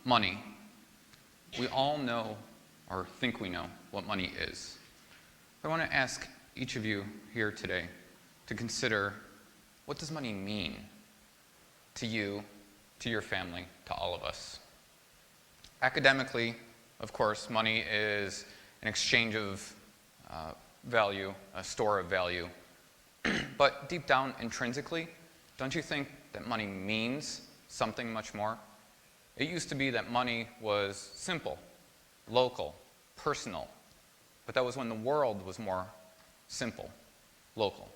Money. We all know, or think we know, what money is. I want to ask each of you here today to consider, what does money mean to you, to your family, to all of us? Academically, of course, money is an exchange of value, a store of value. But deep down, intrinsically, don't you think that money means something much more? It used to be that money was simple, local, personal. But that was when the world was more simple, local,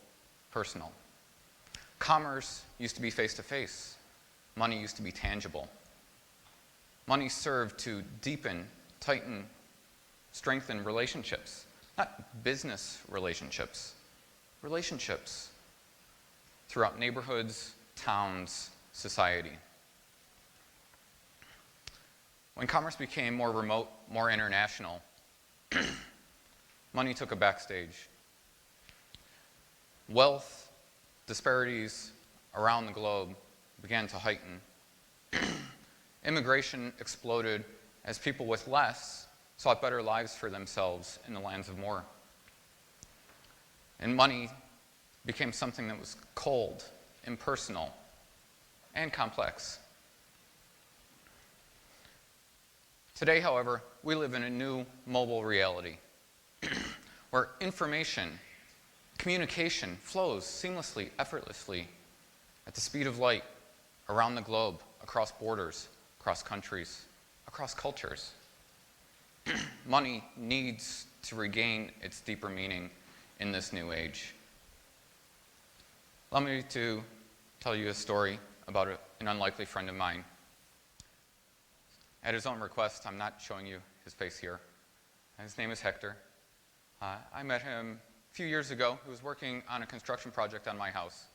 personal. Commerce used to be face-to-face. Money used to be tangible. Money served to deepen, tighten, strengthen relationships. Not business relationships. Relationships throughout neighborhoods, towns, society. When commerce became more remote, more international, money took a backstage. Wealth disparities around the globe began to heighten. Immigration exploded as people with less sought better lives for themselves in the lands of more. And money became something that was cold, impersonal, and complex. Today, however, we live in a new mobile reality where information, communication flows seamlessly, effortlessly, at the speed of light around the globe, across borders, across countries, across cultures. Money needs to regain its deeper meaning in this new age. Allow me to tell you a story about an unlikely friend of mine. At his own request, I'm not showing you his face here. His name is Hector. I met him a few years ago. He was working on a construction project on my house.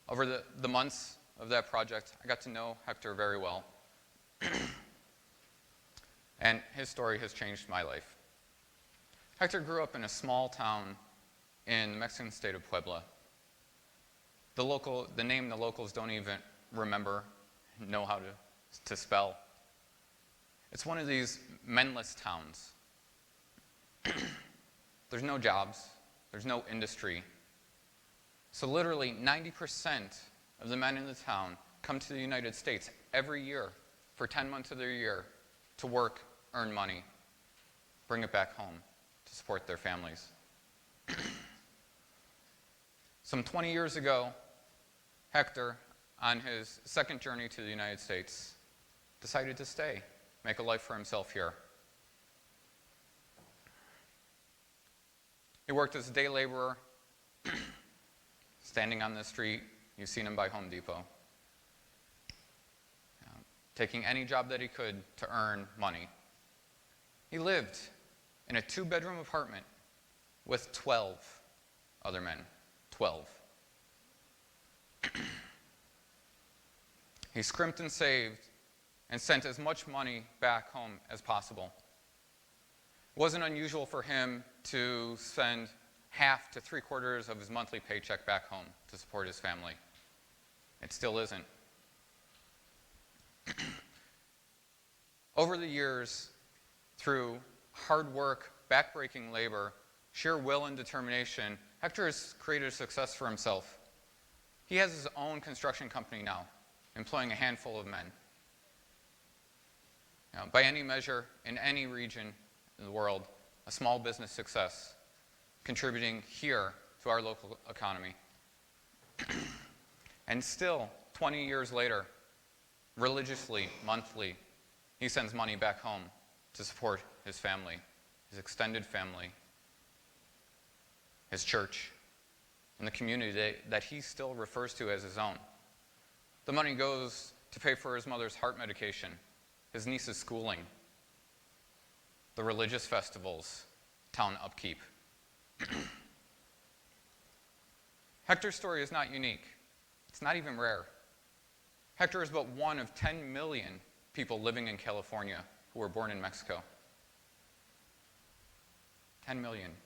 Over the months of that project, I got to know Hector very well. And his story has changed my life. Hector grew up in a small town in the Mexican state of Puebla. The name the locals don't even know how to spell. It's one of these menless towns. There's no jobs, there's no industry. So literally 90% of the men in the town come to the United States every year for 10 months of their year to work, earn money, bring it back home to support their families. Some 20 years ago, Hector, on his second journey to the United States, decided to stay, make a life for himself here. He worked as a day laborer, standing on the street. You've seen him by Home Depot. Taking any job that he could to earn money. He lived in a 2-bedroom apartment with 12 other men. 12. He scrimped and saved and sent as much money back home as possible. It wasn't unusual for him to send half to 3/4 of his monthly paycheck back home to support his family. It still isn't. Over the years, through hard work, backbreaking labor, sheer will and determination, Hector has created a success for himself. He has his own construction company now, employing a handful of men. Now, by any measure, in any region in the world, a small business success, contributing here to our local economy. And still, 20 years later, religiously, monthly, he sends money back home to support his family, his extended family, his church, and the community that he still refers to as his own. The money goes to pay for his mother's heart medication, his niece's schooling, the religious festivals, town upkeep. Hector's story is not unique. It's not even rare. Hector is but one of 10 million people living in California who were born in Mexico. 10 million.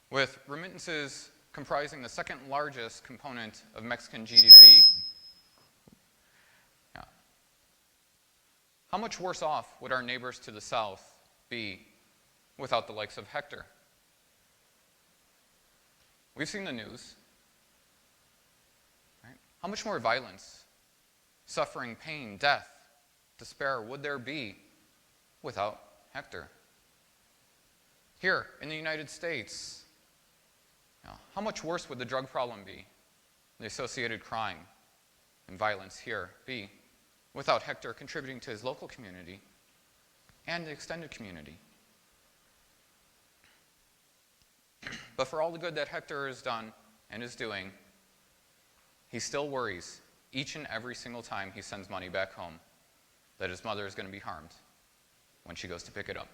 With remittances comprising the second largest component of Mexican GDP. How much worse off would our neighbors to the south be without the likes of Hector? We've seen the news. Right? How much more violence, suffering, pain, death, despair would there be without Hector? Here in the United States, how much worse would the drug problem be, the associated crime and violence here be, without Hector contributing to his local community and the extended community? But for all the good that Hector has done and is doing, he still worries each and every single time he sends money back home that his mother is going to be harmed when she goes to pick it up.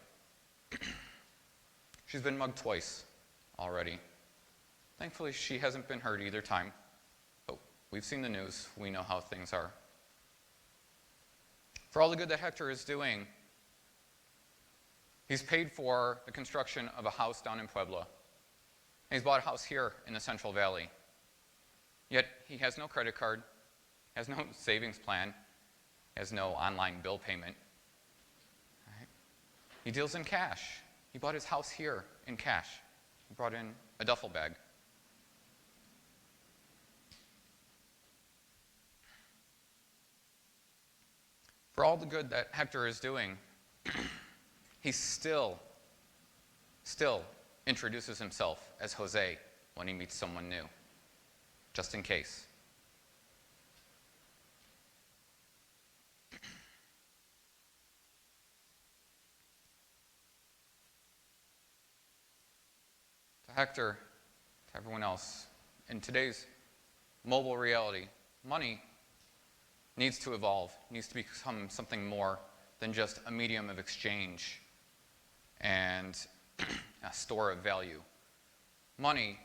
She's been mugged twice already. Thankfully, she hasn't been hurt either time, but we've seen the news. We know how things are. For all the good that Hector is doing, he's paid for the construction of a house down in Puebla. And he's bought a house here in the Central Valley. Yet he has no credit card, has no savings plan, has no online bill payment. Right? He deals in cash. He bought his house here in cash. He brought in a duffel bag. For all the good that Hector is doing, he still introduces himself as Jose when he meets someone new, just in case. To Hector, to everyone else, in today's mobile reality, money needs to evolve, needs to become something more than just a medium of exchange and a store of value. Money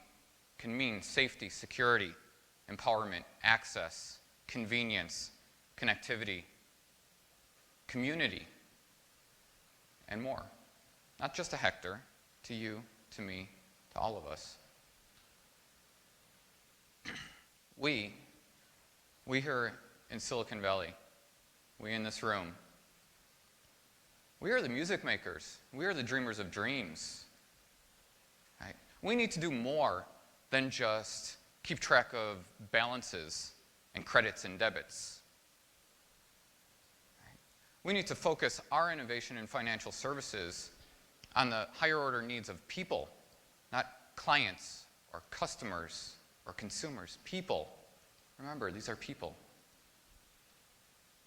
can mean safety, security, empowerment, access, convenience, connectivity, community, and more. Not just to Hector, to you, to me, to all of us. We here in Silicon Valley, we in this room, we are the music makers. We are the dreamers of dreams. Right? We need to do more than just keep track of balances and credits and debits. Right? We need to focus our innovation in financial services on the higher order needs of people, not clients or customers or consumers. People. Remember, these are people.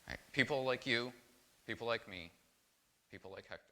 Right? People like you, people like me, people like Hector.